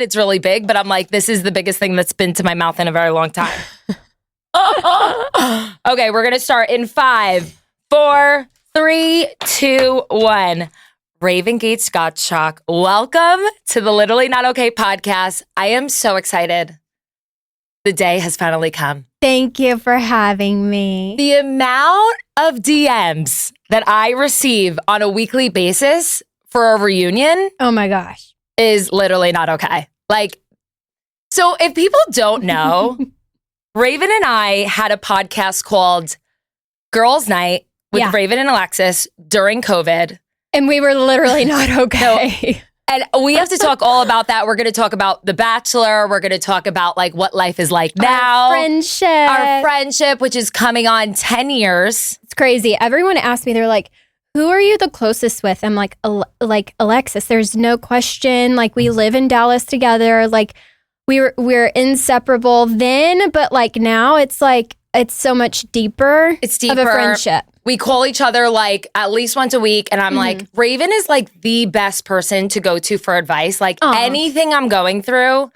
It's really big, but I'm like, this is the biggest thing that's been to my mouth in a very long time. Okay, we're going to start in 5, 4, 3, 2, 1. Raven Gates Scott Shock. Welcome to the Literally Not Okay podcast. I am so excited. The day has finally come. Thank you for having me. The amount of DMs that I receive on a weekly basis for a reunion. Oh my gosh. Is literally not okay. Like, so if people don't know, Raven and I had a podcast called Girls Night with Raven and Alexis during COVID. And we were literally not okay. And we have to talk all about that. We're going to talk about The Bachelor. We're going to talk about like what life is like now. Our friendship, which is coming on 10 years. It's crazy. Everyone asked me, they're like, who are you the closest with? I'm like Alexis, there's no question. Like we live in Dallas together. Like we're inseparable then, but like now it's like, it's so much deeper. It's deeper. Of a friendship. We call each other like at least once a week. And I'm like, Raven is like the best person to go to for advice. Like anything I'm going through,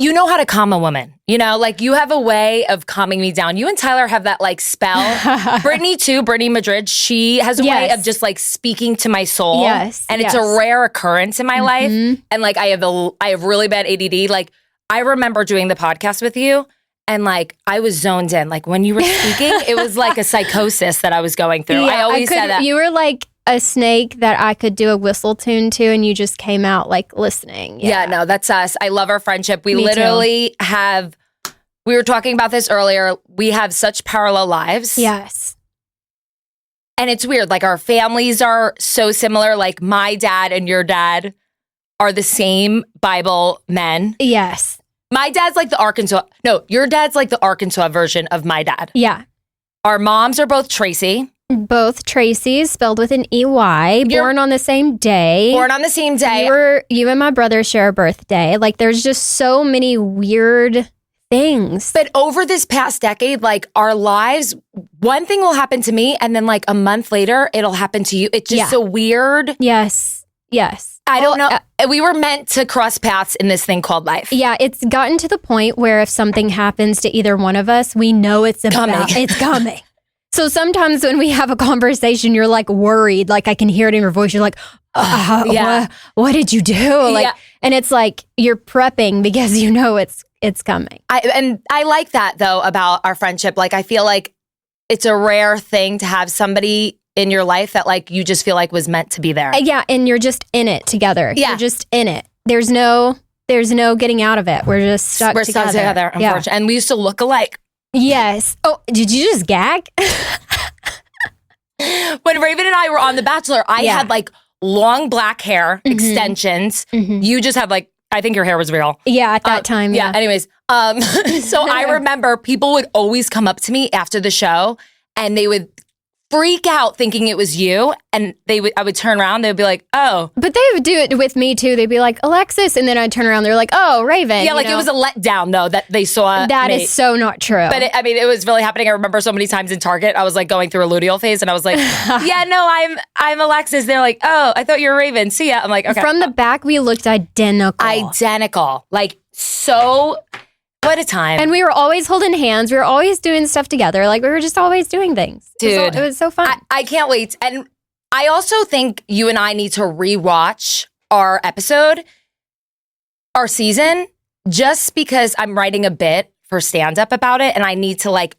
you know how to calm a woman. You know, like you have a way of calming me down. You and Tyler have that like spell. Brittany too, Brittany Madrid, she has a way of just like speaking to my soul. Yes. And it's a rare occurrence in my life. And like I have really bad ADD. Like I remember doing the podcast with you and like I was zoned in. Like when you were speaking, it was like a psychosis that I was going through. I always said that. You were like a snake that I could do a whistle tune to, and you just came out like listening. Yeah, no, that's us. I love our friendship. We literally have, we were talking about this earlier. We have such parallel lives. Yes. And it's weird. Like our families are so similar. Like my dad and your dad are the same Bible men. Yes. My dad's like the Arkansas. No, your dad's like the Arkansas version of my dad. Yeah. Our moms are both Tracy. Both Tracy's, spelled with an EY, born on the same day. Born on the same day. You and my brother share a birthday. Like, there's just so many weird things. But over this past decade, like our lives, one thing will happen to me, and then like a month later, it'll happen to you. It's just so weird. Yes. Yes. I don't know. We were meant to cross paths in this thing called life. Yeah, it's gotten to the point where if something happens to either one of us, we know it's coming. So sometimes when we have a conversation, you're like worried, like I can hear it in your voice. You're like, what did you do? Like, and it's like you're prepping because you know it's coming. I like that though about our friendship. Like I feel like it's a rare thing to have somebody in your life that like you just feel like was meant to be there. Yeah, and you're just in it together. Yeah. You're just in it. There's no getting out of it. We're just stuck together. Stuck together, unfortunately. And we used to look alike. Yes. Oh, did you just gag? When Raven and I were on The Bachelor, I had like long black hair, extensions. You just had like, I think your hair was real. Yeah, at that time. Yeah. Anyways, so I remember people would always come up to me after the show and they would freak out thinking it was you, and I would turn around, they would be like, oh. But they would do it with me too. They'd be like, Alexis, and then I'd turn around, they're like, oh, Raven. Yeah, like it was a letdown though that they saw That me. Is so not true. But it was really happening. I remember so many times in Target, I was like going through a luteal phase and I was like, yeah, no, I'm Alexis. They're like, oh, I thought you were Raven. See ya. I'm like, okay. From the back, we looked identical. Like so... What a time. And we were always holding hands. We were always doing stuff together. Like, we were just always doing things. Dude. It was so fun. I can't wait. And I also think you and I need to rewatch our episode, our season, just because I'm writing a bit for stand-up about it. And I need to, like,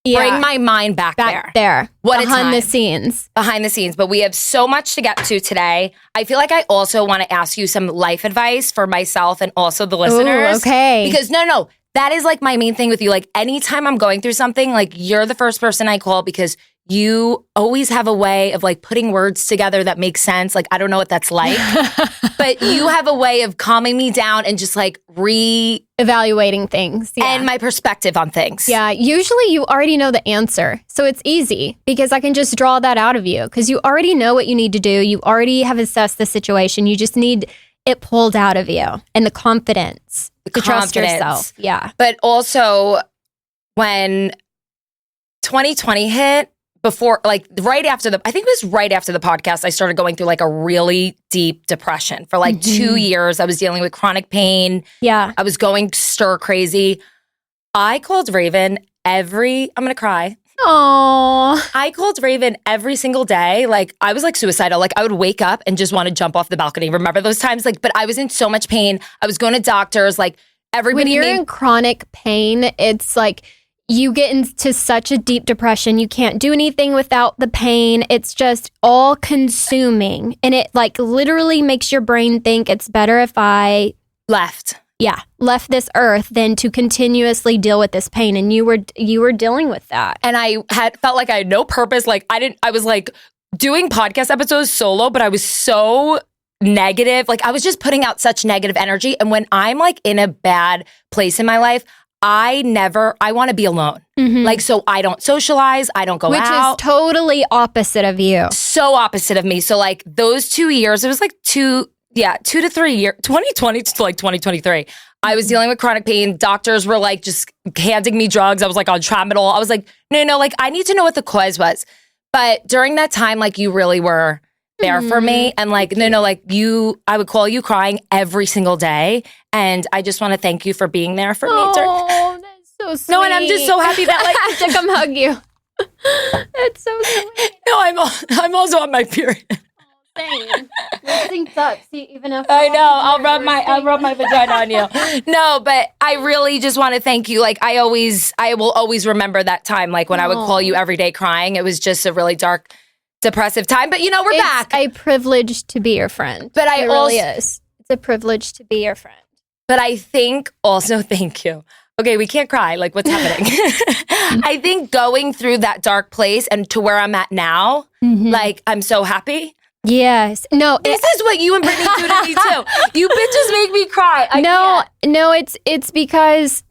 bring my mind back there. What Behind the scenes. Behind the scenes. But we have so much to get to today. I feel like I also want to ask you some life advice for myself and also the listeners. Ooh, okay. Because no, that is like my main thing with you. Like anytime I'm going through something, like you're the first person I call because you always have a way of like putting words together that make sense. Like, I don't know what that's like, but you have a way of calming me down and just like evaluating things and my perspective on things. Yeah. Usually you already know the answer. So it's easy because I can just draw that out of you because you already know what you need to do. You already have assessed the situation. You just need it pulled out of you and the confidence to trust yourself. Yeah. But also when 2020 hit, before, like I think it was right after the podcast, I started going through like a really deep depression for like 2 years. I was dealing with chronic pain. Yeah. I was going stir crazy. I called Raven I'm going to cry. Oh, I called Raven every single day. Like I was like suicidal. Like I would wake up and just want to jump off the balcony. Remember those times? Like, but I was in so much pain. I was going to doctors. Like everybody. When you're in chronic pain, it's like you get into such a deep depression. You can't do anything without the pain. It's just all consuming. And it like literally makes your brain think it's better if I left this earth than to continuously deal with this pain. And you were dealing with that. And I felt like I had no purpose. Like I was like doing podcast episodes solo, but I was so negative. Like I was just putting out such negative energy. And when I'm like in a bad place in my life, I want to be alone. Like, so I don't socialize. I don't go out. Which is totally opposite of you. So opposite of me. So like those 2 years, it was like 2 to 3 years, 2020 to like 2023. I was dealing with chronic pain. Doctors were like just handing me drugs. I was like on tramadol. I was like, no, like I need to know what the cause was. But during that time, like you really were there for me. And like, no, like I would call you crying every single day. And I just want to thank you for being there for me. Oh, that's so sweet. No, and I'm just so happy that like I have to come hug you. That's so sweet. No, I'm also on my period. Same. Everything sucks. Even if I know. I'll rub my vagina on you. No, but I really just want to thank you. Like I will always remember that time. Like when I would call you every day crying. It was just a really dark, depressive time. But we're back. It's a privilege to be your friend. But it really is. It's a privilege to be your friend. But I think also, thank you. Okay, we can't cry. Like, what's happening? I think going through that dark place and to where I'm at now, like, I'm so happy. Yes. No. This is what you and Brittany do to me, too. You bitches make me cry. No, it's because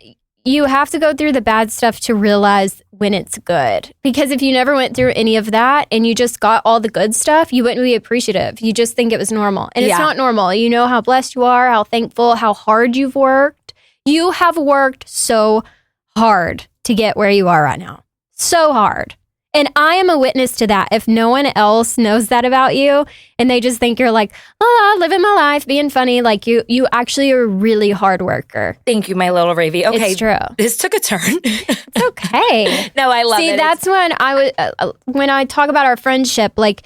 you have to go through the bad stuff to realize when it's good. Because if you never went through any of that and you just got all the good stuff, you wouldn't be appreciative. You just think it was normal. And it's not normal. You know how blessed you are, how thankful, how hard you've worked. You have worked so hard to get where you are right now. So hard. And I am a witness to that. If no one else knows that about you and they just think you're like, living my life, being funny, like you actually are a really hard worker. Thank you, my little Ravy. Okay, it's true. This took a turn. It's okay. No, I love it. See, that's when when I talk about our friendship, like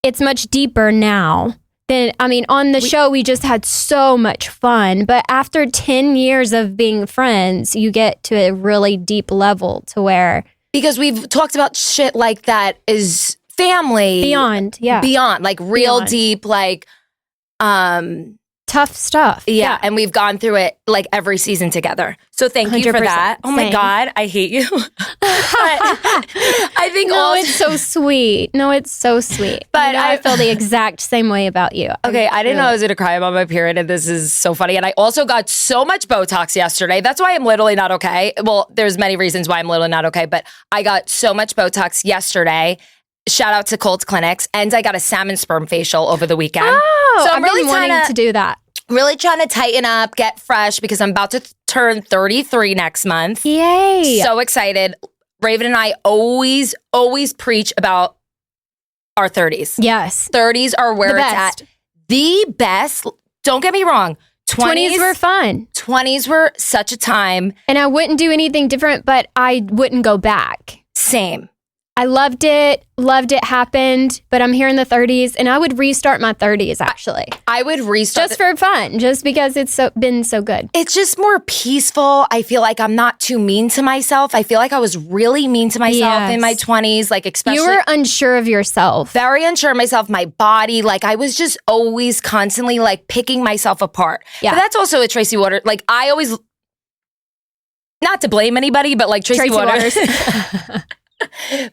it's much deeper now. On the show, we just had so much fun. But after 10 years of being friends, you get to a really deep level to where... Because we've talked about shit like that is family. Beyond, like real deep, like... tough stuff. Yeah, and we've gone through it like every season together. So thank you for that. Oh my God, I hate you. I think it's so sweet. No, it's so sweet. But I feel the exact same way about you. Okay, I didn't know I was going to cry about my period, and this is so funny. And I also got so much Botox yesterday. That's why I'm literally not okay. Well, there's many reasons why I'm literally not okay, but I got so much Botox yesterday. Shout out to Colt's Clinics. And I got a salmon sperm facial over the weekend. Oh, so I'm really wanting to do that. Really trying to tighten up, get fresh, because I'm about to turn 33 next month. Yay. So excited. Raven and I always preach about our 30s. Yes. 30s are where it's at. The best. Don't get me wrong. 20s were fun. 20s were such a time. And I wouldn't do anything different, but I wouldn't go back. Same. I loved it happened, but I'm here in the 30s and I would restart my 30s actually. I would restart. Just for fun, just because it's been so good. It's just more peaceful. I feel like I'm not too mean to myself. I feel like I was really mean to myself in my 20s, like especially. You were unsure of yourself. Very unsure of myself, my body. Like I was just always constantly like picking myself apart. Yeah. But that's also a Tracy Waters. Like I always, not to blame anybody, but like Tracy Waters.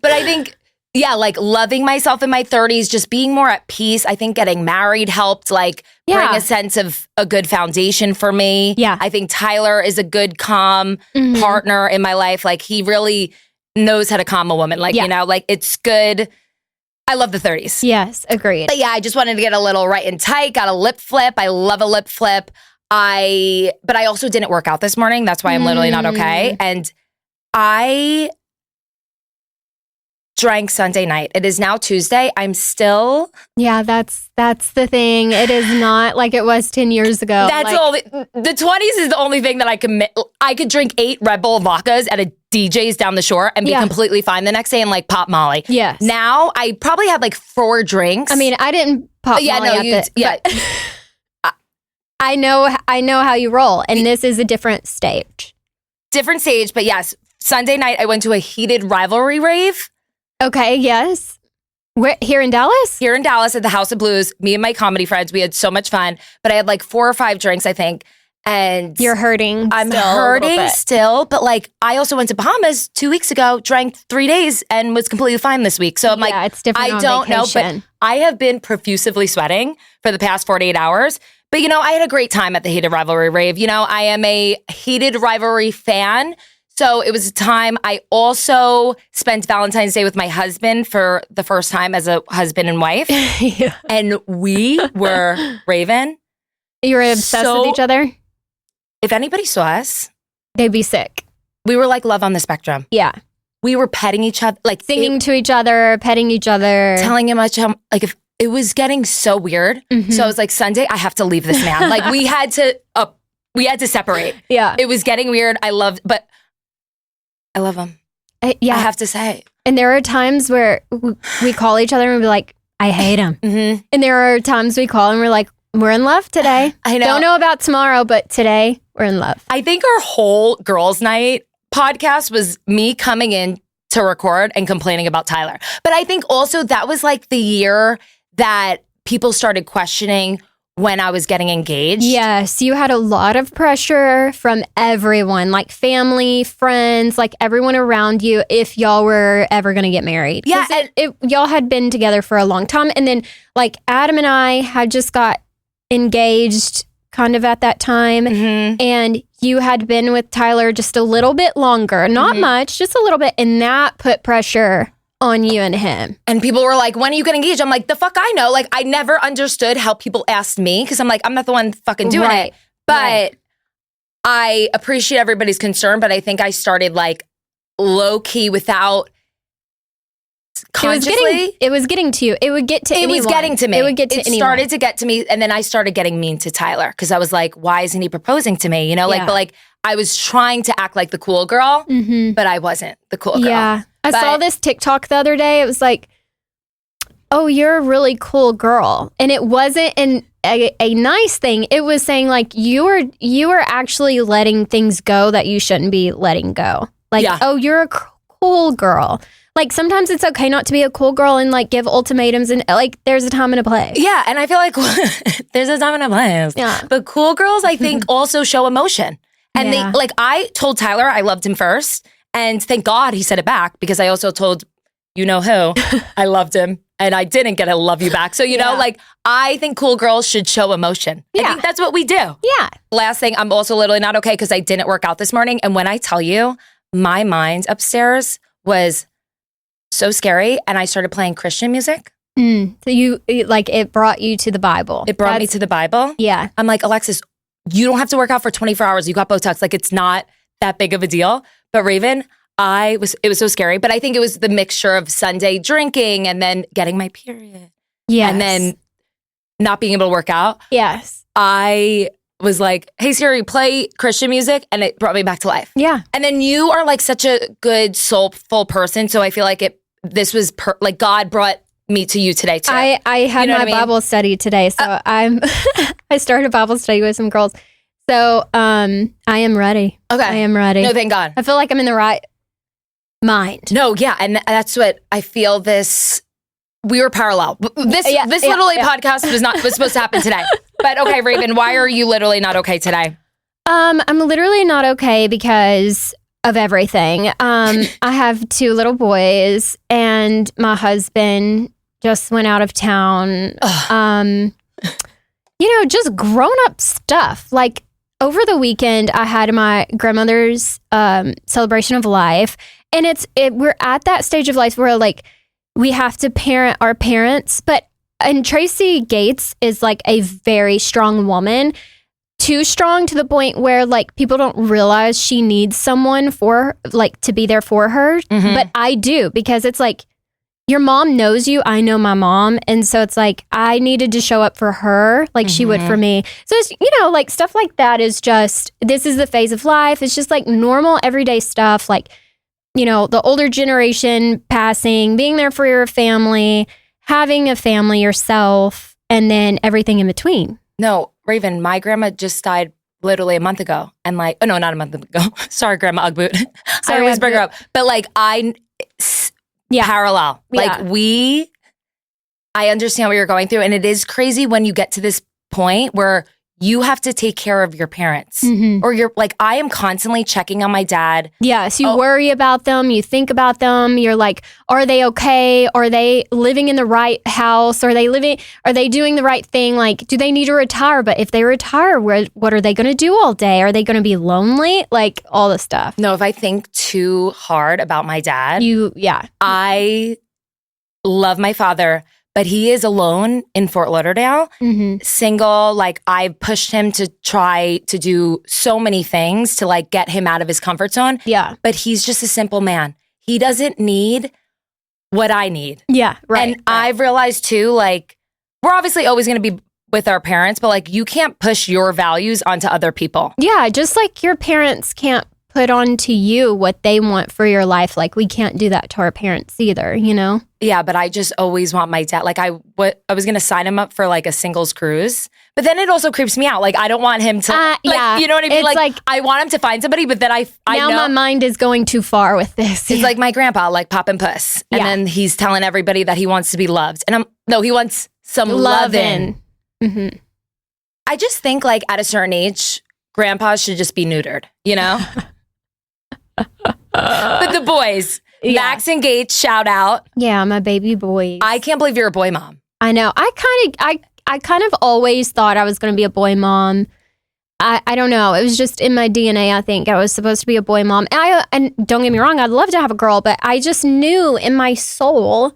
But I think, like loving myself in my 30s, just being more at peace. I think getting married helped like bring a sense of a good foundation for me. Yeah. I think Tyler is a good, calm partner in my life. Like he really knows how to calm a woman. Like, like it's good. I love the 30s. Yes, agreed. But I just wanted to get a little right and tight. Got a lip flip. I love a lip flip. But I also didn't work out this morning. That's why I'm literally not okay. And I drank Sunday night. It is now Tuesday. I'm still... Yeah, that's the thing. It is not like it was 10 years ago. That's the 20s is the only thing that I could drink 8 Red Bull vodkas at a DJ's down the shore and be completely fine the next day and like pop Molly. Yes. Now I probably had like 4 drinks. I mean, I didn't pop Molly I know how you roll, and this is a different stage. Different stage, but yes, Sunday night I went to a heated rivalry rave. Okay, yes. Where, here in Dallas? Here in Dallas at the House of Blues. Me and my comedy friends, we had so much fun, but I had like 4 or 5 drinks, I think. And you're hurting. I'm hurting still, but like I also went to Bahamas 2 weeks ago, drank 3 days, and was completely fine this week. So I'm like, it's different. I don't know, but I have been profusively sweating for the past 48 hours. But you know, I had a great time at the Heated Rivalry rave. You know, I am a Heated Rivalry fan. So it was a time. I also spent Valentine's Day with my husband for the first time as a husband and wife. Yeah. And we were raving. You were obsessed with each other? If anybody saw us, they'd be sick. We were like love on the spectrum. Yeah. We were petting each other, like singing to each other, petting each other. Telling him much, like if it was getting so weird. Mm-hmm. So I was like, Sunday, I have to leave this man. Like we had to separate. Yeah. It was getting weird. I love him. I have to say. And there are times where we call each other and we're like, I hate him. Mm-hmm. And there are times we call and we're like, we're in love today. I know. Don't know about tomorrow, but today we're in love. I think our whole girls' night podcast was me coming in to record and complaining about Tyler. But I think also that was like the year that people started questioning when I was getting engaged. Yes, you had a lot of pressure from everyone, like family, friends, like everyone around you, if y'all were ever going to get married. Yeah. Y'all had been together for a long time. And then like Adam and I had just got engaged kind of at that time. Mm-hmm. And you had been with Tyler just a little bit longer, not much, just a little bit. And that put pressure on you and him. And people were like, when are you getting engaged? I'm like, the fuck I know. Like, I never understood how people asked me because I'm like, I'm not the one fucking doing it. But I appreciate everybody's concern, but I think I started like low key without consciously. It was getting to you. It would get to anyone. It was getting to me. It would get to anyone. It started to get to me. And then I started getting mean to Tyler because I was like, why isn't he proposing to me? You know, like, but like I was trying to act like the cool girl, but I wasn't the cool girl. Yeah. I saw this TikTok the other day. It was like, oh, you're a really cool girl. And it wasn't a nice thing. It was saying like, you are actually letting things go that you shouldn't be letting go. Like, oh, you're a cool girl. Like sometimes it's okay not to be a cool girl and like give ultimatums and like there's a time and a place. Yeah. And I feel like there's a time and a place. Yeah. But cool girls, I think, also show emotion. And they like, I told Tyler I loved him first. And thank God he said it back because I also told you know who I loved him and I didn't get a love you back. So, you know, like I think cool girls should show emotion. Yeah. I think that's what we do. Yeah. Last thing, I'm also literally not okay because I didn't work out this morning. And when I tell you, my mind upstairs was so scary and I started playing Christian music. So you, like it brought you to the Bible. It brought me to the Bible. Yeah. I'm like, Alexis, you don't have to work out for 24 hours. You got Botox. Like it's not that big of a deal. But Raven, it was so scary. But I think it was the mixture of Sunday drinking and then getting my period. Yes. And then not being able to work out. Yes. I was like, hey Siri, play Christian music. And it brought me back to life. Yeah. And then you are like such a good soulful person. So I feel like this was like God brought me to you today too. I had my Bible study today. So I started Bible study with some girls. So I am ready. Okay. I am ready. No, thank God. I feel like I'm in the right mind. No, yeah. And that's what I feel we were parallel. This literally podcast was supposed to happen today. But okay, Raven, why are you literally not okay today? I'm literally not okay because of everything. I have 2 little boys and my husband just went out of town. You know, just grown up stuff. Like over the weekend, I had my grandmother's celebration of life. And we're at that stage of life where like we have to parent our parents. And Tracy Gates is like a very strong woman. Too strong to the point where like people don't realize she needs someone to be there for her. Mm-hmm. But I do because it's like your mom knows you. I know my mom. And so it's like, I needed to show up for her like she would for me. So, it's, like stuff like that is just, this is the phase of life. It's just like normal everyday stuff. Like, the older generation passing, being there for your family, having a family yourself, and then everything in between. No, Raven, my grandma just died literally a month ago. And no, not a month ago. Sorry, Grandma Ugboot. I always bring her up. But parallel. Yeah. I understand what you're going through. And it is crazy when you get to this point where you have to take care of your parents. Or you're like, I am constantly checking on my dad. Yes, you worry about them. You think about them. You're like, are they okay? Are they living in the right house? Are they doing the right thing? Like, do they need to retire? But if they retire, what are they going to do all day? Are they going to be lonely? Like, all the stuff. No, if I think too hard about my dad, yeah. I love my father, but he is alone in Fort Lauderdale, single. Like, I pushed him to try to do so many things to like get him out of his comfort zone. Yeah. But he's just a simple man. He doesn't need what I need. Yeah, right. And I've realized too, like, we're obviously always going to be with our parents, but like, you can't push your values onto other people. Yeah, just like your parents can't put onto you what they want for your life. Like, we can't do that to our parents either, Yeah, but I just always want my dad. Like, I was going to sign him up for like a singles cruise, but then it also creeps me out. Like, I don't want him to, yeah. You know what I mean? It's like I want him to find somebody, but then I now know my mind is going too far with this. It's like my grandpa, like Poppin' Puss. And then he's telling everybody that he wants to be loved. And he wants some loving. I just think like at a certain age, grandpas should just be neutered, But the boys, Max and Gates, shout out. Yeah, my baby boys. I can't believe you're a boy mom. I know. I kind of always thought I was going to be a boy mom. I don't know. It was just in my DNA. I think I was supposed to be a boy mom. And don't get me wrong, I'd love to have a girl, but I just knew in my soul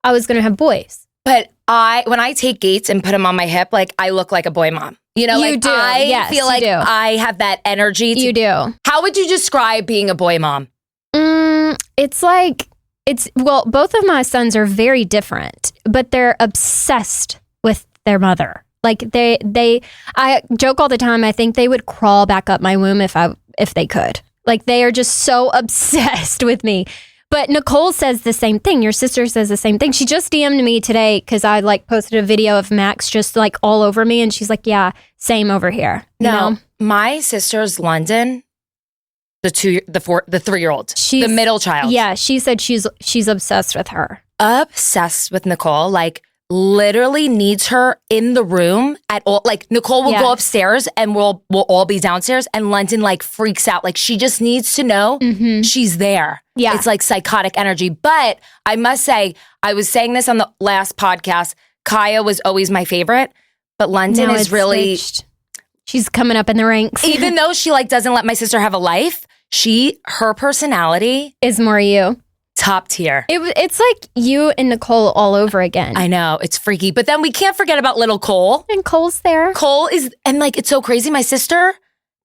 I was going to have boys. But when I take Gates and put him on my hip, like I look like a boy mom. You do. I feel like I have that energy. You do. How would you describe being a boy mom? It's like, both of my sons are very different, but they're obsessed with their mother. Like I joke all the time. I think they would crawl back up my womb if they could. Like, they are just so obsessed with me. But Nicole says the same thing. Your sister says the same thing. She just DM'd me today because I like posted a video of Max just like all over me. And she's like, yeah, same over here. No, my sister's London, the 3-year-old, the middle child. Yeah, she said she's obsessed with her. Obsessed with Nicole. Like, literally needs her in the room at all. Like, Nicole will go upstairs and we'll all be downstairs, and London like freaks out. Like, she just needs to know she's there. Yeah. It's like psychotic energy. But I must say, I was saying this on the last podcast, Kaya was always my favorite, but London is really... switched. She's coming up in the ranks. Even though she like doesn't let my sister have a life, her personality... is more you. Top tier. It's like you and Nicole all over again. I know. It's freaky. But then we can't forget about little Cole. And Cole's there. Cole is, and like, it's so crazy. My sister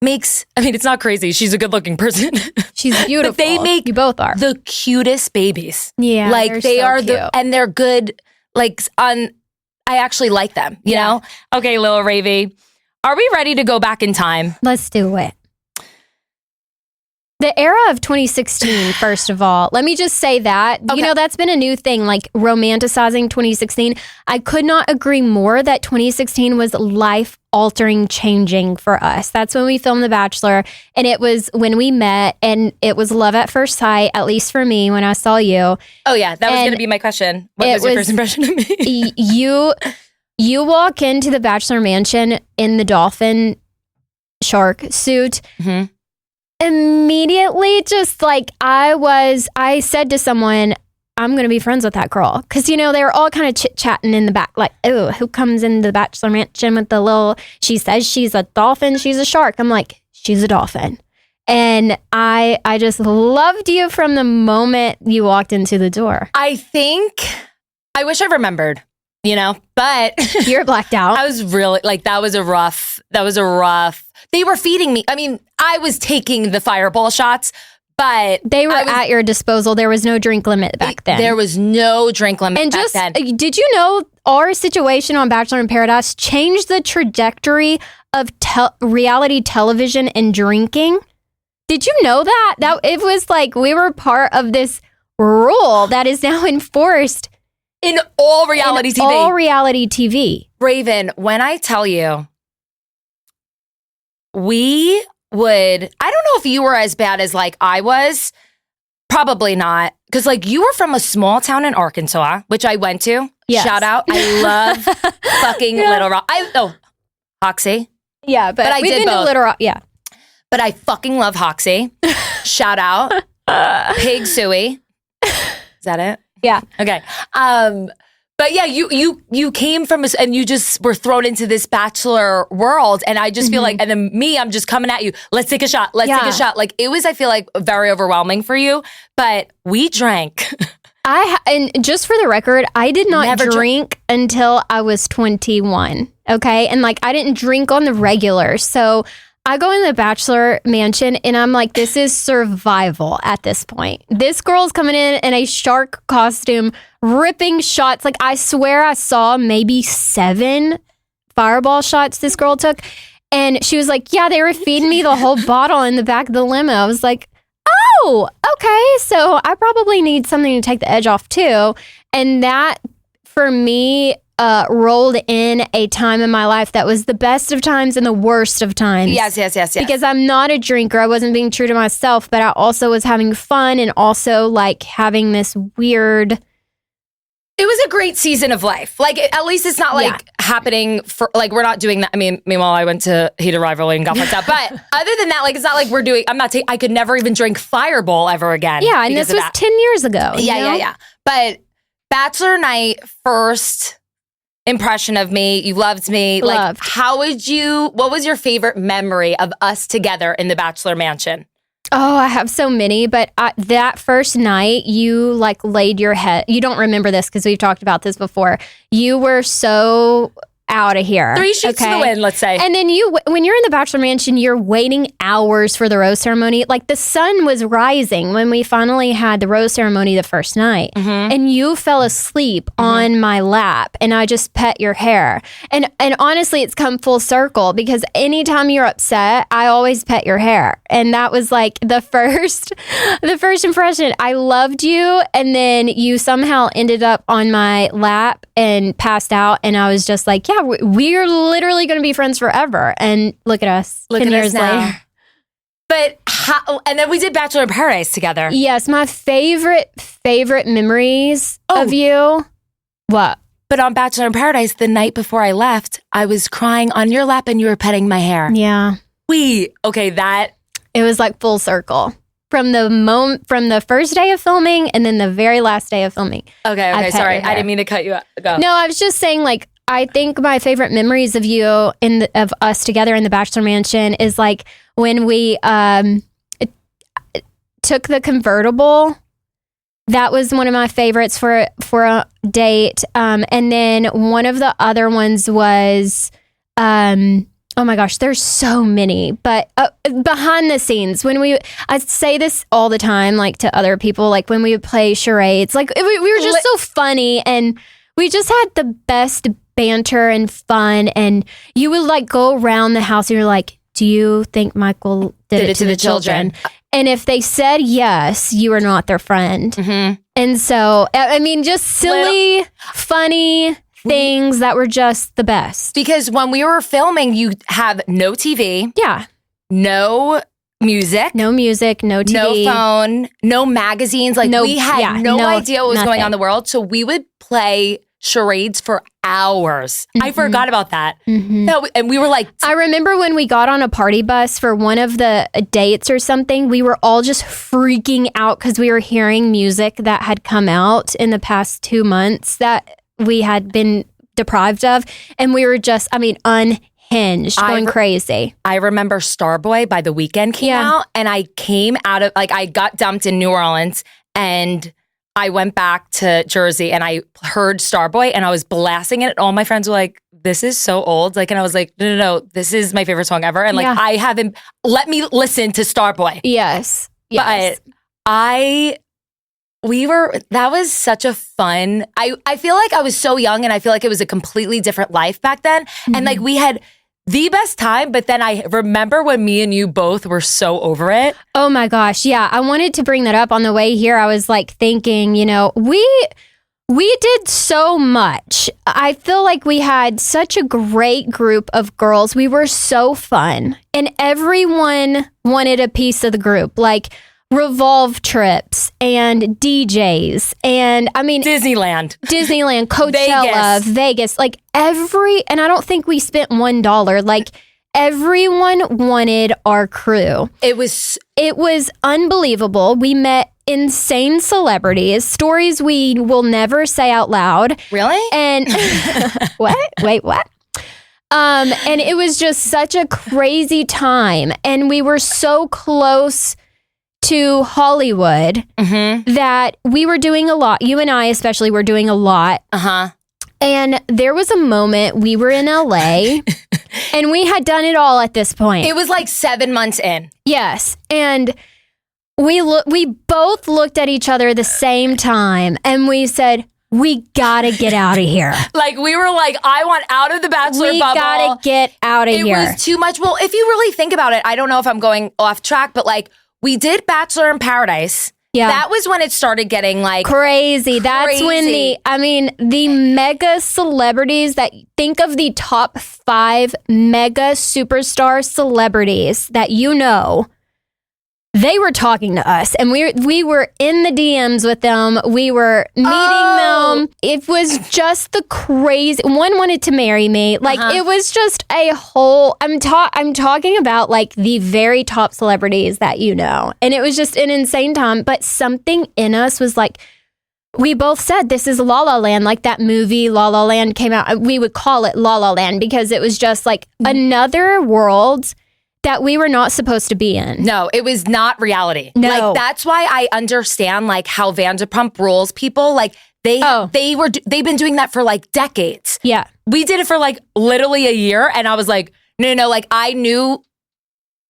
it's not crazy. She's a good looking person. She's beautiful. But they make you both are the cutest babies. Yeah. Like, they so are cute. and they're good. Like, I actually like them, you know? Okay, Lil Ravy, are we ready to go back in time? Let's do it. The era of 2016, first of all, let me just say that, Okay. That's been a new thing, like romanticizing 2016. I could not agree more that 2016 was life-altering, changing for us. That's when we filmed The Bachelor, and it was when we met, and it was love at first sight, at least for me, when I saw you. Oh, yeah. That was going to be my question. What was your first impression of me? You walk into the Bachelor mansion in the dolphin shark suit. Mm-hmm. Immediately, just like I said to someone, I'm going to be friends with that girl. Because, they were all kind of chit-chatting in the back. Like, oh, who comes into the Bachelor mansion with she says she's a dolphin, she's a shark. I'm like, she's a dolphin. And I just loved you from the moment you walked into the door. I wish I remembered, but... You're blacked out. I was really, like, that was a rough... They were feeding me. I mean, I was taking the fireball shots, But they were at your disposal. There was no drink limit back then. There was no drink limit back then. Did you know our situation on Bachelor in Paradise changed the trajectory of reality television and drinking? Did you know that? That it was like we were part of this rule that is now enforced in all reality TV. All reality TV. Raven, when I tell you, we would, I don't know if you were as bad as like I was. Probably not. Because like you were from a small town in Arkansas, which I went to. Yes. Shout out. I love fucking Little Rock. Hoxie. Yeah, but I we've did been both. to Little Rock. Yeah. But I fucking love Hoxie. Shout out. Pig Suey. Is that it? Yeah. Okay. But yeah, you came from us and you just were thrown into this Bachelor world. And I just feel like, and then me, I'm just coming at you. Let's take a shot. Let's take a shot. Like it was, I feel like, very overwhelming for you. But we drank. And just for the record, I did not drink until I was 21. Okay. And like I didn't drink on the regular. So I go in the Bachelor mansion and I'm like, this is survival at this point. This girl's coming in a shark costume, ripping shots. Like I swear I saw maybe 7 fireball shots this girl took. And she was like, yeah, they were feeding me the whole bottle in the back of the limo. I was like, oh, okay. So I probably need something to take the edge off too. And that for me, rolled in a time in my life that was the best of times and the worst of times. Yes. Because I'm not a drinker. I wasn't being true to myself, but I also was having fun and also like having this weird... It was a great season of life. Like, at least it's not like happening for, like, we're not doing that. I mean, meanwhile, I went to Heated Rivalry and got fucked up. But other than that, like, it's not like we're doing, I could never even drink Fireball ever again. Yeah, and this was 10 years ago. Yeah. But Bachelor night, first impression of me, you loved me. Loved. Like, what was your favorite memory of us together in the Bachelor mansion? Oh, I have so many, but that first night, you like laid your head. You don't remember this because we've talked about this before. You were so out of here. 3 sheets to the wind, let's say. And then when you're in the Bachelor Mansion, you're waiting hours for the rose ceremony. Like the sun was rising when we finally had the rose ceremony the first night. Mm-hmm. And you fell asleep on my lap and I just pet your hair. And honestly, it's come full circle because anytime you're upset, I always pet your hair. And that was like the first impression. I loved you. And then you somehow ended up on my lap and passed out. And I was just like, yeah, we're literally going to be friends forever. And look at us. Look 10 at years us now. later. But and then we did Bachelor in Paradise together. Yes, my favorite memories of you. What? But on Bachelor in Paradise, the night before I left, I was crying on your lap and you were petting my hair. Yeah. It was like full circle. From the first day of filming and then the very last day of filming. Okay, sorry. I didn't mean to cut you up. Go. No, I was just saying like, I think my favorite memories of you of us together in the Bachelor Mansion is like when we took the convertible. That was one of my favorites for a date. And then one of the other ones was, oh my gosh, there's so many. But behind the scenes, I say this all the time, like to other people, like when we would play charades, like we were just so funny and we just had the best banter and fun. And you would like go around the house and you're like, do you think Michael did it to the children? And if they said yes, you were not their friend. Mm-hmm. And so, I mean, just silly, funny things that were just the best. Because when we were filming, you have no TV. Yeah. No music. No music, no TV. No phone, no magazines. Like we had no idea what was going on in the world. So we would play charades for hours. Mm-hmm. I forgot about that. Mm-hmm. No, and we were like... I remember when we got on a party bus for one of the dates or something, we were all just freaking out because we were hearing music that had come out in the past 2 months that we had been deprived of. And we were just, unhinged, going crazy. I remember Starboy by The Weeknd came out and I came out of, like, I got dumped in New Orleans and I went back to Jersey and I heard Starboy and I was blasting it. All my friends were like, this is so old. Like, and I was like, no, this is my favorite song ever. And like, I haven't, let me listen to Starboy. Yes. Yes. But that was such a fun, I feel like I was so young and I feel like it was a completely different life back then. Mm-hmm. And like we had the best time, but then I remember when me and you both were so over it. Oh my gosh. Yeah. I wanted to bring that up on the way here. I was like thinking, you know, we did so much. I feel like we had such a great group of girls. We were so fun. And everyone wanted a piece of the group. Like Revolve trips and DJs and I mean Disneyland, Coachella, Vegas, like and I don't think we spent $1. Like everyone wanted our crew. It was unbelievable. We met insane celebrities, stories we will never say out loud. Really? And what? Wait, what? And it was just such a crazy time. And we were so close to Hollywood that we were doing a lot. You and I especially were doing a lot. And there was a moment we were in LA and we had done it all at this point. It was like 7 months in. Yes. And we both looked at each other at the same time and we said, we gotta get out of here. Like we were like, I want out of the Bachelor bubble. We gotta get out of here. It was too much. Well, if you really think about it, I don't know if I'm going off track, but like we did Bachelor in Paradise. Yeah. That was when it started getting like crazy. That's when the mega celebrities think of the top 5 mega superstar celebrities that you know. They were talking to us and we were in the DMs with them. We were meeting them. It was just the crazy. One wanted to marry me. Like it was just a whole, I'm talking about like the very top celebrities that you know. And it was just an insane time. But something in us was like, we both said this is La La Land. Like that movie La La Land came out. We would call it La La Land because it was just like another world that we were not supposed to be in. No, it was not reality. No. Like that's why I understand like how Vanderpump Rules people, like they've been doing that for like decades. Yeah. We did it for like literally a year and I was like, no, like I knew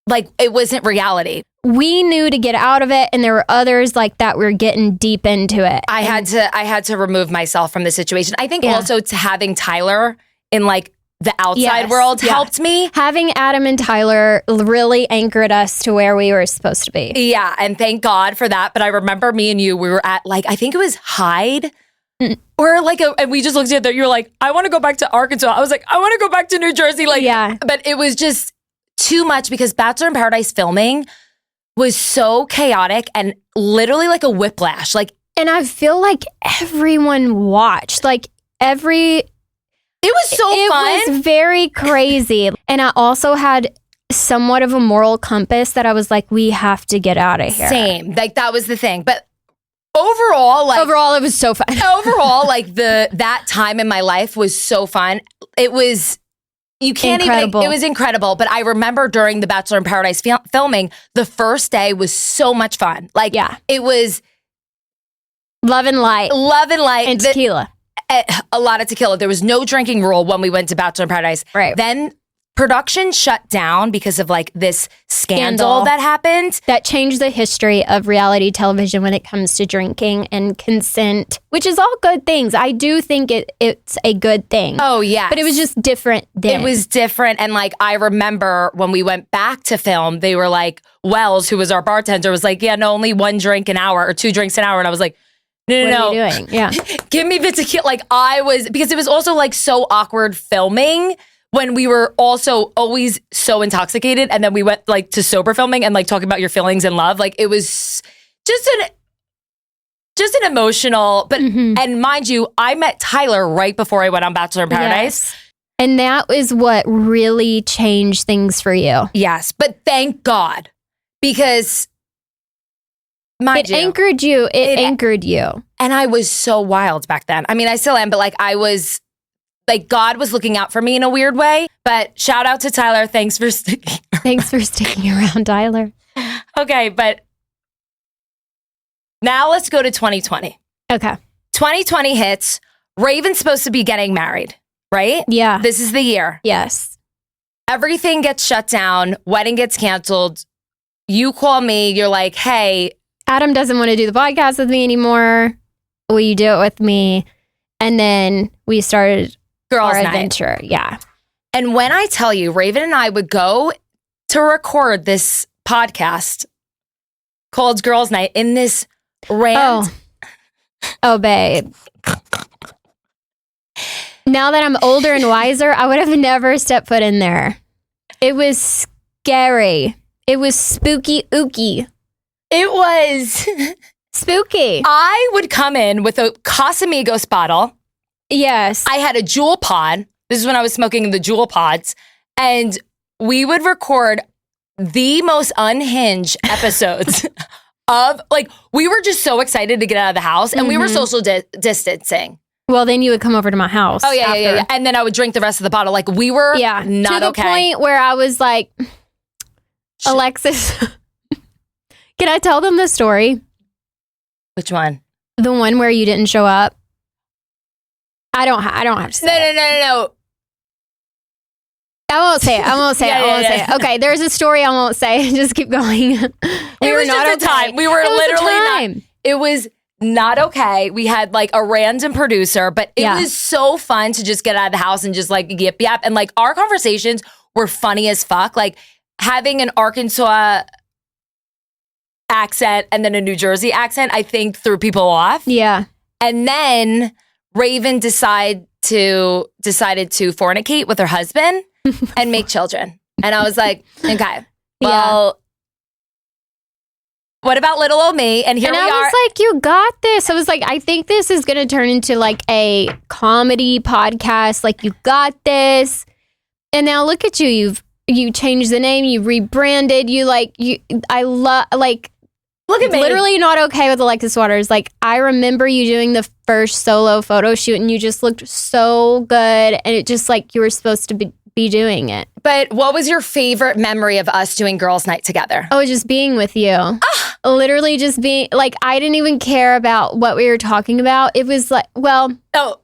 like it wasn't reality. We knew to get out of it and there were others like that were getting deep into it. I had to remove myself from the situation. I think also to having Tyler in like the outside world helped me. Having Adam and Tyler really anchored us to where we were supposed to be. Yeah, and thank God for that. But I remember me and you, we were at like, I think it was Hyde. Or like, and we just looked at that. You were like, I want to go back to Arkansas. I was like, I want to go back to New Jersey. Like, but it was just too much because Bachelor in Paradise filming was so chaotic and literally like a whiplash. Like, and I feel like everyone watched, like it was so fun. It was very crazy. And I also had somewhat of a moral compass that I was like, we have to get out of here. Same. Like that was the thing. But overall, it was so fun. Overall, like that time in my life was so fun. It was, it was incredible. But I remember during the Bachelor in Paradise filming, the first day was so much fun. Like it was love and light. And tequila. A lot of tequila. There was no drinking rule when we went to Bachelor in Paradise. Right. Then production shut down because of like this scandal that happened. That changed the history of reality television when it comes to drinking and consent, which is all good things. I do think it's a good thing. Oh, yeah. But it was just different then. It was different. And like, I remember when we went back to film, they were like, Wells, who was our bartender, was like, yeah, no, only 1 drink an hour or 2 drinks an hour. And I was like, No. What are you doing? Yeah. Give me the tequila. Like because it was also like so awkward filming when we were also always so intoxicated. And then we went like to sober filming and like talking about your feelings and love. Like it was just an emotional, but, and mind you, I met Tyler right before I went on Bachelor in Paradise. Yes. And that is what really changed things for you. Yes. But thank God because it anchored you. It anchored you. And I was so wild back then. I mean, I still am, but like I was, like God was looking out for me in a weird way. But shout out to Tyler. Thanks for sticking around. Thanks for sticking around, Tyler. Okay, but now let's go to 2020. Okay. 2020 hits. Raven's supposed to be getting married, right? Yeah. This is the year. Yes. Everything gets shut down. Wedding gets canceled. you call me, you're like, hey, Adam doesn't want to do the podcast with me anymore. Will you do it with me? And then we started girls' our night. adventure. Yeah. And when I tell you, Raven and I would go to record this podcast called Girls' Night in this rant. Oh, babe. Now that I'm older and wiser, I would have never stepped foot in there. It was scary. It was spooky ooky. It was spooky. I would come in with a Casamigos bottle. Yes. I had a Juul pod. This is when I was smoking the Juul pods. And we would record the most unhinged episodes of, like, we were just so excited to get out of the house, and we were social distancing. Well, then you would come over to my house. Oh, yeah. And then I would drink the rest of the bottle. Like, we were not to the point where I was like, Alexis, can I tell them the story? Which one? The one where you didn't show up? I don't have to say it. No. I won't say it. Okay, there's a story I won't say. Just keep going. It was just a time. We were literally not. It was not okay. We had like a random producer, but it was so fun to just get out of the house and just like yip yap. And like our conversations were funny as fuck. Like having an Arkansas accent and then a New Jersey accent, I think threw people off. Yeah. And then Raven decided to fornicate with her husband and make children. And I was like, okay, well, what about little old me? And here we are. I was like, you got this. I was like, I think this is going to turn into like a comedy podcast. Like, you got this. And now look at you. You changed the name. You rebranded. Look at me. Literally not okay with Alexis Waters. Like, I remember you doing the first solo photo shoot and you just looked so good. And it just like you were supposed to be doing it. But what was your favorite memory of us doing Girls' Night together? Oh, just being with you. Literally just being, like, I didn't even care about what we were talking about. It was like, well. Oh.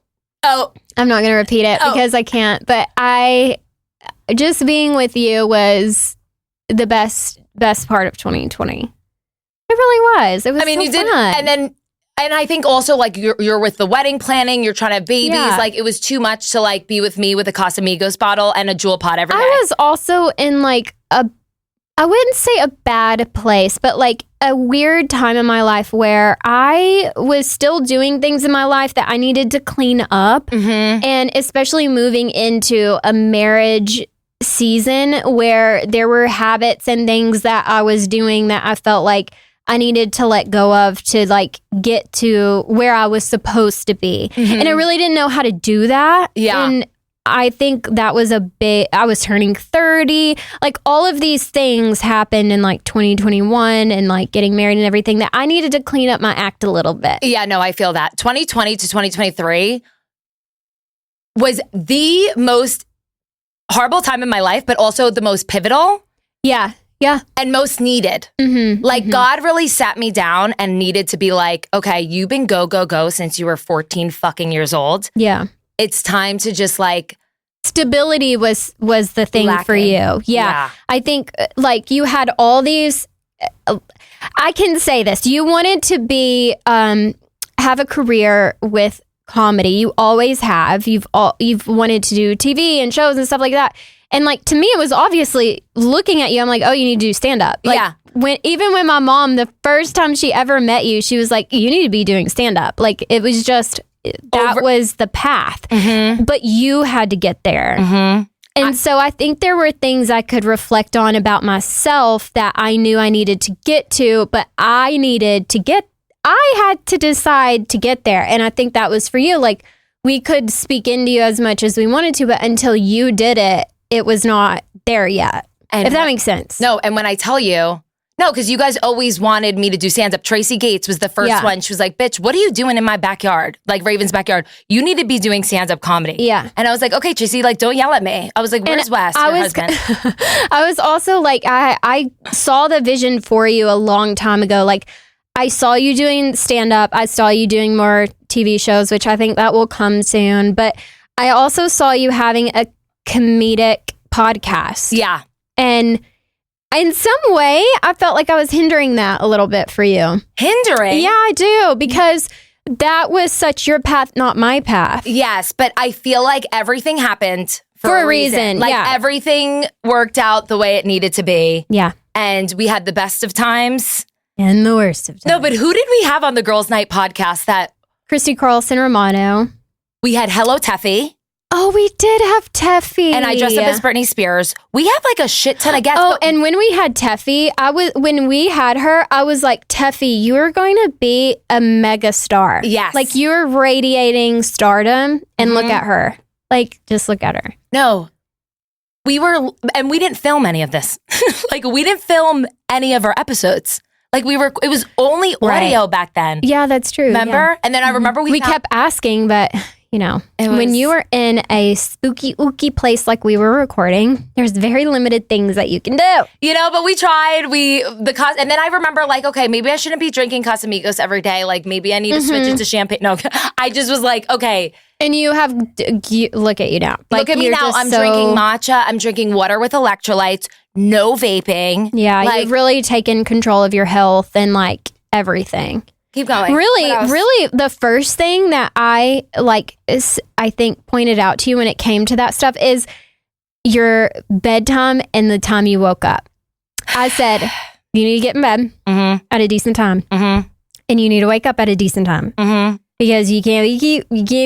I'm not going to repeat it because I can't. But just being with you was the best part of 2020. It really was. It was you did, and I think also like you're with the wedding planning, you're trying to have babies. Yeah. Like it was too much to like be with me with a Casamigos bottle and a Juul pod every day. I was also in like I wouldn't say a bad place, but like a weird time in my life where I was still doing things in my life that I needed to clean up. Mm-hmm. And especially moving into a marriage season where there were habits and things that I was doing that I felt like I needed to let go of to like get to where I was supposed to be. Mm-hmm. And I really didn't know how to do that. Yeah. And I think that was I was turning 30. Like all of these things happened in like 2021 and like getting married and everything that I needed to clean up my act a little bit. Yeah, no, I feel that. 2020 to 2023 was the most horrible time in my life, but also the most pivotal. Yeah. Yeah. And most needed. Mm-hmm, like God really sat me down and needed to be like, okay, you've been go since you were 14 fucking years old. Yeah. It's time to just like. Stability was the thing lacking. For you. Yeah. I think like you had all these, I can say this, you wanted to be, have a career with comedy. You always have. You've wanted to do TV and shows and stuff like that. And like, to me, it was obviously looking at you, I'm like, oh, you need to do stand up. Like, yeah. Even when my mom, the first time she ever met you, she was like, you need to be doing stand up. Like, it was just, that was the path. Mm-hmm. But you had to get there. Mm-hmm. And so I think there were things I could reflect on about myself that I knew I needed to get to, but I had to decide to get there. And I think that was for you. Like, we could speak into you as much as we wanted to, but until you did it, it was not there yet. And if that makes sense. No, and when I tell you, no, because you guys always wanted me to do stand-up. Tracy Gates was the first one. She was like, bitch, what are you doing in my backyard? Like Raven's backyard. You need to be doing stand-up comedy. Yeah. And I was like, okay, Tracy, like, don't yell at me. I was like, where's Wes, your husband? I was also like, I saw the vision for you a long time ago. Like, I saw you doing stand-up. I saw you doing more TV shows, which I think that will come soon. But I also saw you having a comedic podcast. Yeah. And in some way, I felt like I was hindering that a little bit for you. Hindering? Yeah, I do. Because that was such your path, not my path. Yes, but I feel like everything happened for a reason. Like everything worked out the way it needed to be. Yeah. And we had the best of times. And the worst of times. No, but who did we have on the Girls Night podcast that... Christy Carlson Romano. We had Hello Teffy. Oh, we did have Teffy. And I dressed up as Britney Spears. We have like a shit ton of guests. Oh, and when we had Teffy, when we had her, I was like, Teffy, you're going to be a mega star. Yes. Like you're radiating stardom and look at her. Like, just look at her. No. We didn't film any of this. Like we didn't film any of our episodes. Like it was only audio back then. Yeah, that's true. Remember? Yeah. And then I remember we kept asking, but you know, when you were in a spooky, ooky place like we were recording, there's very limited things that you can do. You know, but we tried. And then I remember like, okay, maybe I shouldn't be drinking Casamigos every day. Like maybe I need to switch it to champagne. No, I just was like, okay. And look at you now. Like, look at me now. I'm drinking matcha. I'm drinking water with electrolytes. No vaping. Yeah, like, you've really taken control of your health and like everything. Keep going. Really, the first thing that I think pointed out to you when it came to that stuff is your bedtime and the time you woke up. I said, you need to get in bed at a decent time. And you need to wake up at a decent time. Because you can't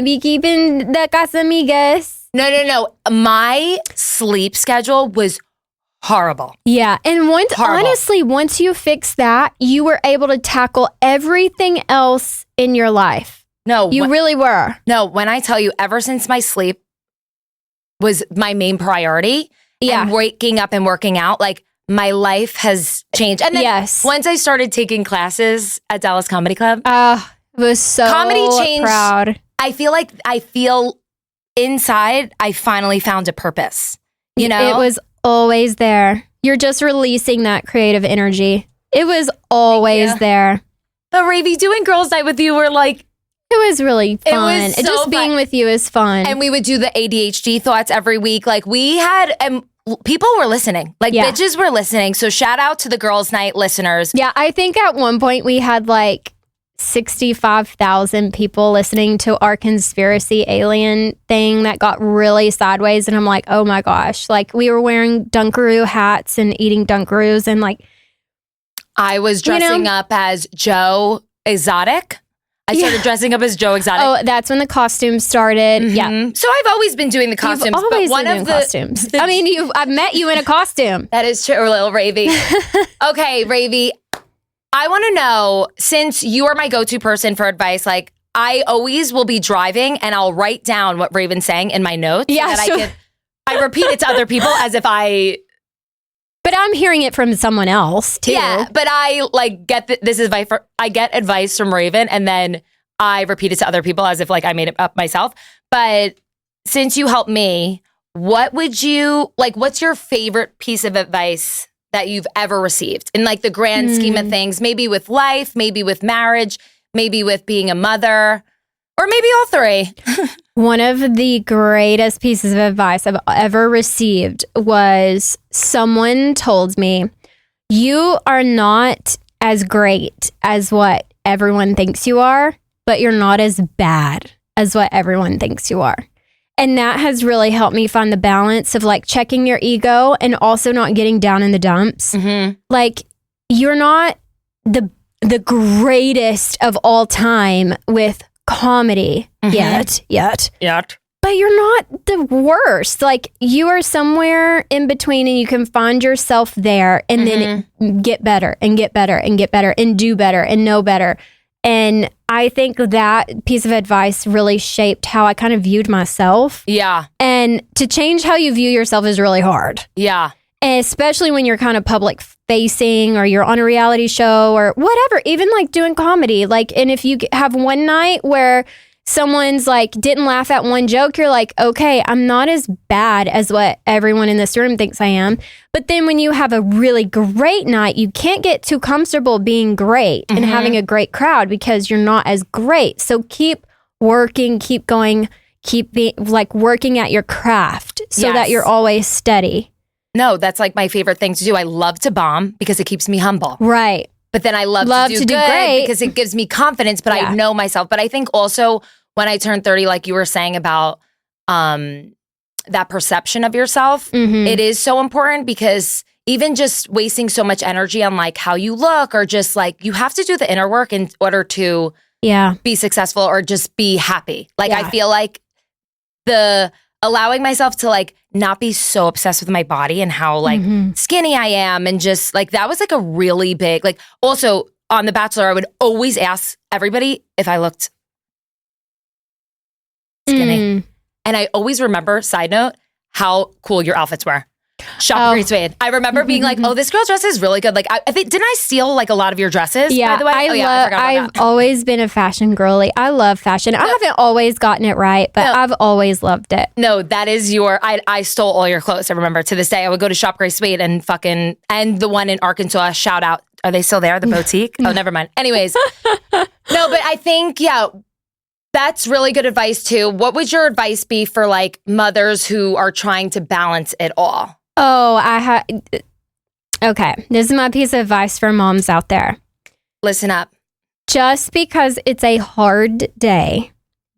be keeping the Casamigos. No. My sleep schedule was horrible. Yeah. And once you fix that, you were able to tackle everything else in your life. No. You really were. No, when I tell you, ever since my sleep was my main priority, and waking up and working out, like my life has changed. And then once I started taking classes at Dallas Comedy Club, it was so comedy changed. Proud. I feel inside I finally found a purpose. You know? It was always there. You're just releasing that creative energy. It was always there. But Ravy, doing Girls Night with you were like... It was really fun. It was so just being with you is fun. And we would do the ADHD thoughts every week. Like we had... people were listening. Like bitches were listening. So shout out to the Girls Night listeners. Yeah, I think at one point we had like 65,000 people listening to our conspiracy alien thing that got really sideways. And I'm like, oh my gosh. Like we were wearing Dunkaroo hats and eating Dunkaroos and like... I was dressing up as Joe Exotic. I started dressing up as Joe Exotic. Oh, that's when the costumes started. Yeah. So I've always been doing the costumes. You've always been doing costumes. I mean, I've met you in a costume. That is true, little Ravy. Okay, Ravy. I want to know, since you are my go-to person for advice, like I always will be driving and I'll write down what Raven's saying in my notes. Yeah, so that I repeat it to other people as if I... But I'm hearing it from someone else too. Yeah, but I like get this advice. I get advice from Raven, and then I repeat it to other people as if like I made it up myself. But since you helped me, what would you like? What's your favorite piece of advice that you've ever received in like the grand scheme of things? Maybe with life, maybe with marriage, maybe with being a mother, or maybe all three. One of the greatest pieces of advice I've ever received was someone told me, you are not as great as what everyone thinks you are, but you're not as bad as what everyone thinks you are. And that has really helped me find the balance of like checking your ego and also not getting down in the dumps. Like you're not the greatest of all time with comedy yet. But you're not the worst. Like you are somewhere in between and you can find yourself there and then get better and get better and get better and do better and know better. And I think that piece of advice really shaped how I kind of viewed myself. Yeah. And to change how you view yourself is really hard. Yeah. And especially when you're kind of public facing or you're on a reality show or whatever, even like doing comedy. Like, and if you have one night where someone's like didn't laugh at one joke, you're like, okay, I'm not as bad as what everyone in this room thinks I am. But then when you have a really great night, you can't get too comfortable being great and having a great crowd because you're not as great. So keep working, keep going, keep working at your craft so that you're always steady. No, that's like my favorite thing to do. I love to bomb because it keeps me humble. Right. But then I love to do good great because it gives me confidence, but I know myself. But I think also when I turned 30, like you were saying about that perception of yourself, it is so important because even just wasting so much energy on like how you look or just like you have to do the inner work in order to be successful or just be happy. Like I feel like the allowing myself to like not be so obsessed with my body and how like skinny I am and just like that was like a really big like also on The Bachelor I would always ask everybody if I looked skinny. And I always remember, side note, how cool your outfits were. Shop Grace Wade. I remember being like, oh, this girl's dress is really good. Like, I think, didn't I steal like a lot of your dresses, by the way? I've always been a fashion girly. I love fashion. I haven't always gotten it right, but I've always loved it. No, that is I stole all your clothes. I remember to this day, I would go to Shop Grace Wade and the one in Arkansas, shout out. Are they still there? The boutique? Oh, never mind. Anyways. No, but I think, that's really good advice too. What would your advice be for like mothers who are trying to balance it all? Oh, okay. This is my piece of advice for moms out there. Listen up. Just because it's a hard day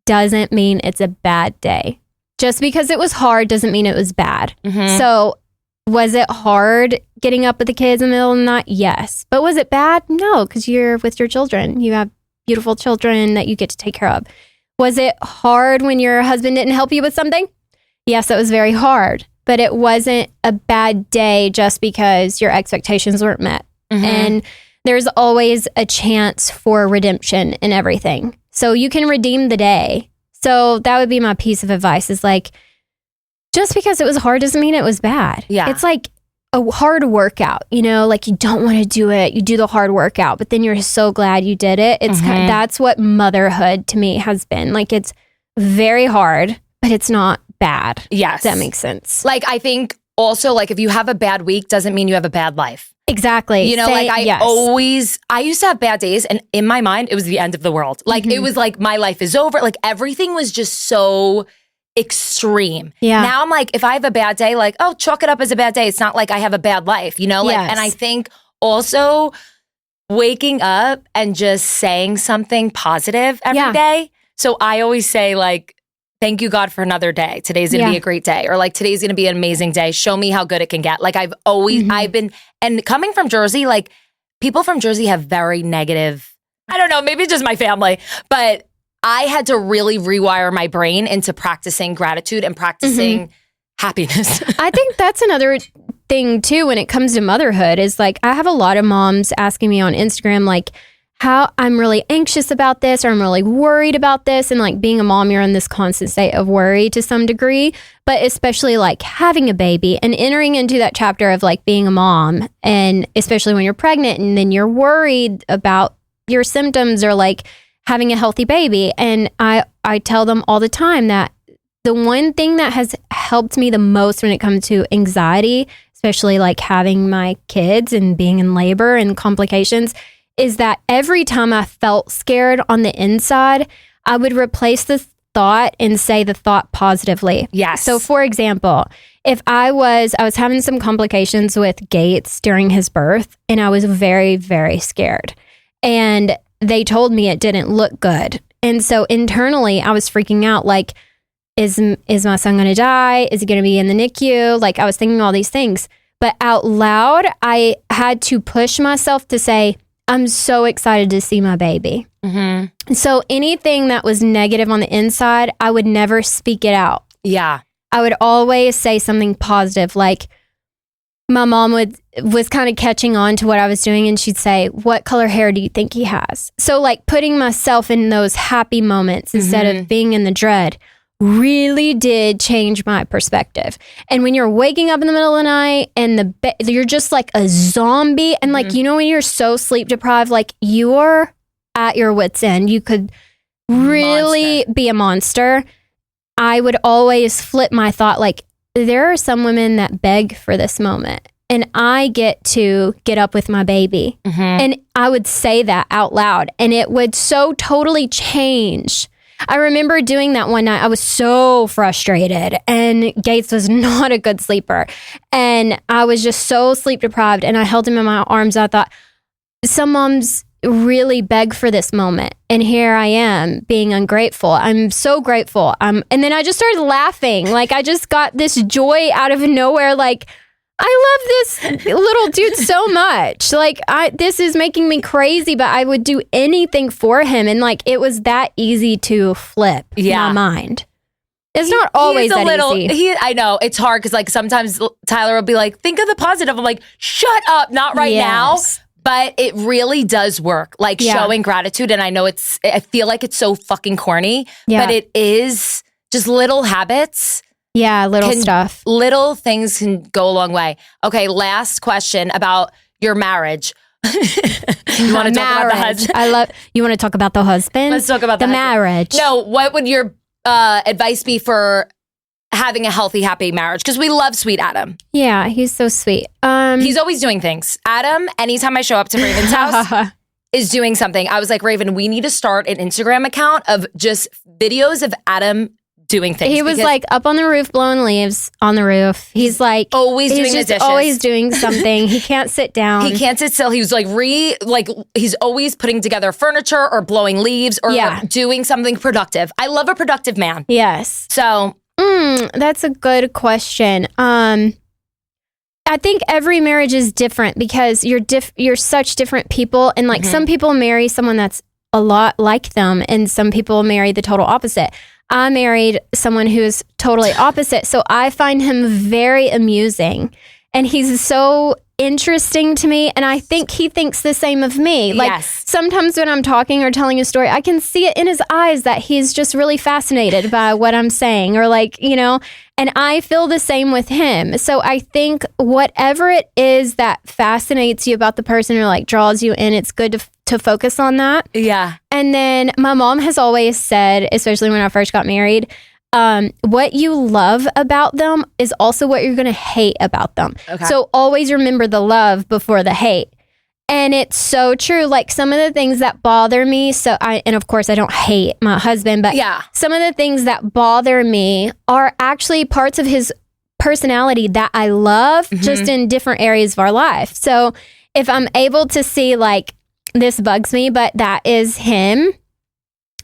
doesn't mean it's a bad day. Just because it was hard doesn't mean it was bad. So was it hard getting up with the kids in the middle of the night? Yes. But was it bad? No, because you're with your children. You have beautiful children that you get to take care of. Was it hard when your husband didn't help you with something? Yes, it was very hard, but it wasn't a bad day just because your expectations weren't met. And there's always a chance for redemption in everything. So you can redeem the day. So that would be my piece of advice is like, just because it was hard doesn't mean it was bad. Yeah. It's like a hard workout, like you don't want to do it. You do the hard workout, but then you're so glad you did it. It's that's what motherhood to me has been. Like it's very hard, but it's not bad. Yes. That makes sense. Like I think also like if you have a bad week doesn't mean you have a bad life. Exactly. I used to have bad days and in my mind it was the end of the world. Like it was like my life is over. Like everything was just so extreme. Yeah. Now I'm like, if I have a bad day, like, oh, chalk it up as a bad day. It's not like I have a bad life, Like, and I think also waking up and just saying something positive every day. So I always say like, thank you, God, for another day. Today's going to be a great day. Or like, today's going to be an amazing day. Show me how good it can get. Like I've been, and coming from Jersey, like people from Jersey have very negative, I don't know, maybe just my family, but I had to really rewire my brain into practicing gratitude and practicing happiness. I think that's another thing too when it comes to motherhood is like I have a lot of moms asking me on Instagram like how I'm really anxious about this or I'm really worried about this. And like being a mom, you're in this constant state of worry to some degree, but especially like having a baby and entering into that chapter of like being a mom and especially when you're pregnant and then you're worried about your symptoms or like having a healthy baby. And I tell them all the time that the one thing that has helped me the most when it comes to anxiety, especially like having my kids and being in labor and complications, is that every time I felt scared on the inside, I would replace the thought and say the thought positively. Yes. So for example, if I was having some complications with Gates during his birth and I was very, very scared. And they told me it didn't look good. And so internally I was freaking out like, is my son going to die? Is he going to be in the NICU? Like I was thinking all these things. But out loud, I had to push myself to say, I'm so excited to see my baby. So anything that was negative on the inside, I would never speak it out. Yeah. I would always say something positive like, my mom was kind of catching on to what I was doing and she'd say, what color hair do you think he has? So like putting myself in those happy moments instead of being in the dread really did change my perspective. And when you're waking up in the middle of the night and you're just like a zombie and like, when you're so sleep deprived, like you're at your wit's end, you could really be a monster. I would always flip my thought like, there are some women that beg for this moment and I get to get up with my baby. And I would say that out loud and it would so totally change I remember doing that one night. I was so frustrated, and Gates was not a good sleeper. And I was just so sleep deprived, and I held him in my arms. I thought, some moms really beg for this moment, and here I am being ungrateful. I'm so grateful. And then I just started laughing. Like, I just got this joy out of nowhere. Like, I love this little dude so much. Like, this is making me crazy, but I would do anything for him. And like, it was that easy to flip my mind. It's not always easy. I know it's hard because like sometimes Tyler will be like, think of the positive. I'm like, shut up, not right now. But it really does work, like showing gratitude. And I know I feel like it's so fucking corny, but it is just little habits. Yeah, stuff. Little things can go a long way. Okay, last question about your marriage. You want to talk about the husband? You want to talk about the husband? Let's talk about the marriage. No, what would your advice be for having a healthy, happy marriage? Because we love sweet Adam. Yeah, he's so sweet. He's always doing things. Adam, anytime I show up to Raven's house, is doing something. I was like, Raven, we need to start an Instagram account of just videos of Adam doing things. He was like up on the roof blowing leaves on the roof. He's like always doing the dishes. Always doing something. He can't sit down. He can't sit still. He was like he's always putting together furniture or blowing leaves or doing something productive. I love a productive man. Yes. So that's a good question. I think every marriage is different because you're such different people, and like some people marry someone that's a lot like them, and some people marry the total opposite. I married someone who is totally opposite, so I find him very amusing, and he's so interesting to me, and I think he thinks the same of me. Like sometimes when I'm talking or telling a story, I can see it in his eyes that he's just really fascinated by what I'm saying, or like, you know, and I feel the same with him. So I think whatever it is that fascinates you about the person or like draws you in, it's good to focus on that. Yeah. And then my mom has always said, especially when I first got married, what you love about them is also what you're going to hate about them. Okay. So always remember the love before the hate. And it's so true. Like some of the things that bother me, and of course I don't hate my husband, but some of the things that bother me are actually parts of his personality that I love, just in different areas of our life. So if I'm able to see like, this bugs me, but that is him,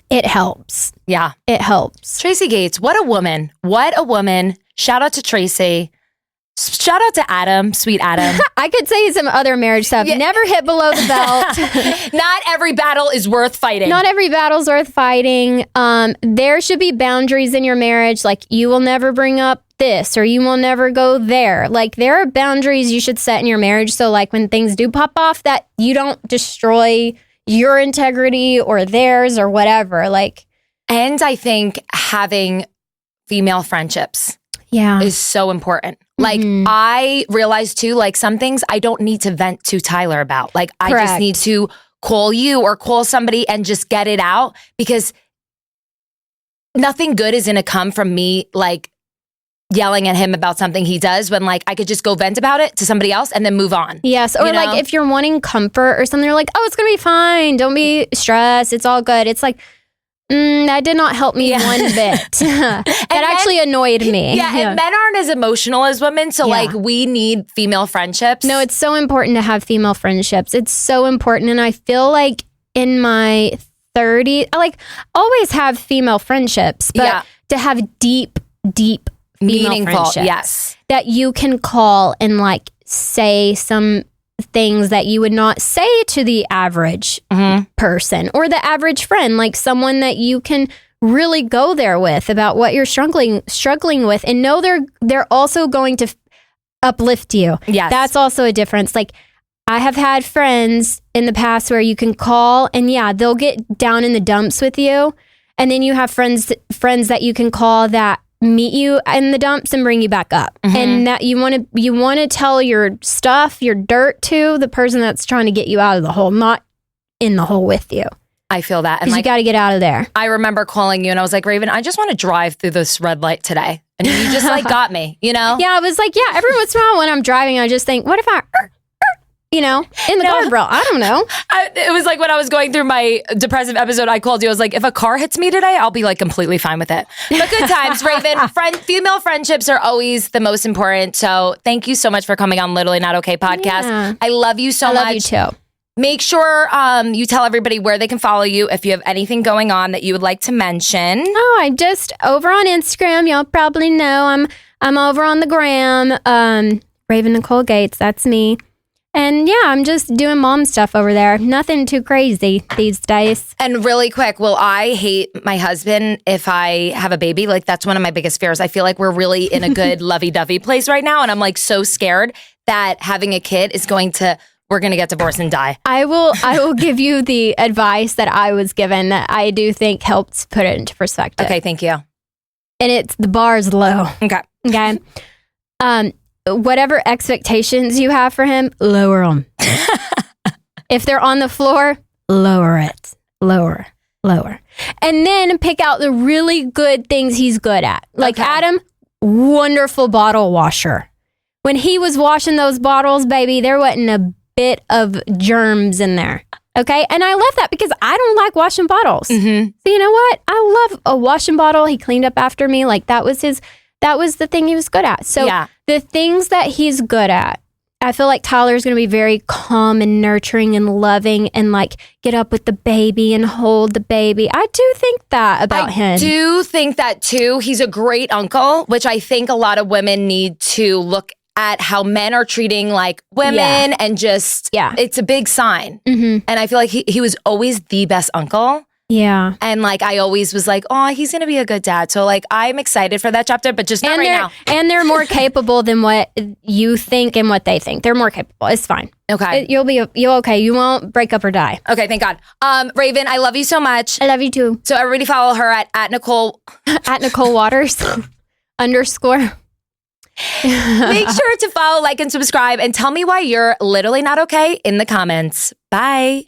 it helps. Yeah. It helps. Tracy Gates, what a woman. What a woman. Shout out to Tracy. Shout out to Adam, sweet Adam. I could say some other marriage stuff. Yeah. Never hit below the belt. Not every battle is worth fighting. Not every battle's worth fighting. There should be boundaries in your marriage. Like you will never bring up this or you will never go there. Like there are boundaries you should set in your marriage. So like when things do pop off, that you don't destroy your integrity or theirs or whatever. Like, and I think having female friendships is so important. Like I realized too, like some things I don't need to vent to Tyler about. Like I just need to call you or call somebody and just get it out, because nothing good is going to come from me like yelling at him about something he does, when like I could just go vent about it to somebody else and then move on. Yes. Or like if you're wanting comfort or something, you're like, oh, it's going to be fine. Don't be stressed. It's all good. It's like, that did not help me one bit. That actually annoyed me. Yeah, and men aren't as emotional as women, so like we need female friendships. No, it's so important to have female friendships. It's so important, and I feel like in my 30s, I like always have female friendships, but to have deep meaningful friendships, that you can call and like say some things that you would not say to the average person or the average friend, like someone that you can really go there with about what you're struggling with, and know they're also going to uplift you. Yes. That's also a difference. Like I have had friends in the past where you can call and they'll get down in the dumps with you, and then you have friends that you can call that meet you in the dumps and bring you back up, and that you want to tell your stuff, your dirt to the person that's trying to get you out of the hole, not in the hole with you. I feel that, and like, you got to get out of there. I remember calling you and I was like, Raven, I just want to drive through this red light today, and you just like got me, you know? Yeah, I was like, every once in a while when I'm driving, I just think, what if I in the guardrail. I don't know. It was like when I was going through my depressive episode, I called you. I was like, if a car hits me today, I'll be like completely fine with it. But good times, Raven. Female friendships are always the most important. So thank you so much for coming on Literally Not Okay podcast. Yeah. I love you so much. I love you too. Make sure you tell everybody where they can follow you if you have anything going on that you would like to mention. Oh, I'm just over on Instagram. Y'all probably know I'm over on the gram. Raven Nicole Gates, that's me. And yeah, I'm just doing mom stuff over there. Nothing too crazy these days. And really quick, will I hate my husband if I have a baby? Like, that's one of my biggest fears. I feel like we're really in a good lovey-dovey place right now. And I'm like so scared that having a kid is we're going to get divorced and die. I will give you the advice that I was given that I do think helps put it into perspective. Okay, thank you. And the bar's low. Okay. Whatever expectations you have for him, lower them. If they're on the floor, lower it. Lower. And then pick out the really good things he's good at. Like Adam, wonderful bottle washer. When he was washing those bottles, baby, there wasn't a bit of germs in there. Okay. And I love that because I don't like washing bottles. Mm-hmm. So you know what? I love a washing bottle. He cleaned up after me. Like that was the thing he was good at. So the things that he's good at, I feel like Tyler's going to be very calm and nurturing and loving and like get up with the baby and hold the baby. I do think that about him. I do think that too. He's a great uncle, which I think a lot of women need to look at how men are treating like women and just, it's a big sign. Mm-hmm. And I feel like he was always the best uncle. Yeah. And like, I always was like, oh, he's going to be a good dad. So like, I'm excited for that chapter, but just not right now. And they're more capable than what you think and what they think. They're more capable. It's fine. Okay. You're okay. You won't break up or die. Okay. Thank God. Raven, I love you so much. I love you too. So everybody follow her at Nicole. At Nicole Waters _. Make sure to follow, like, and subscribe, and tell me why you're literally not okay in the comments. Bye.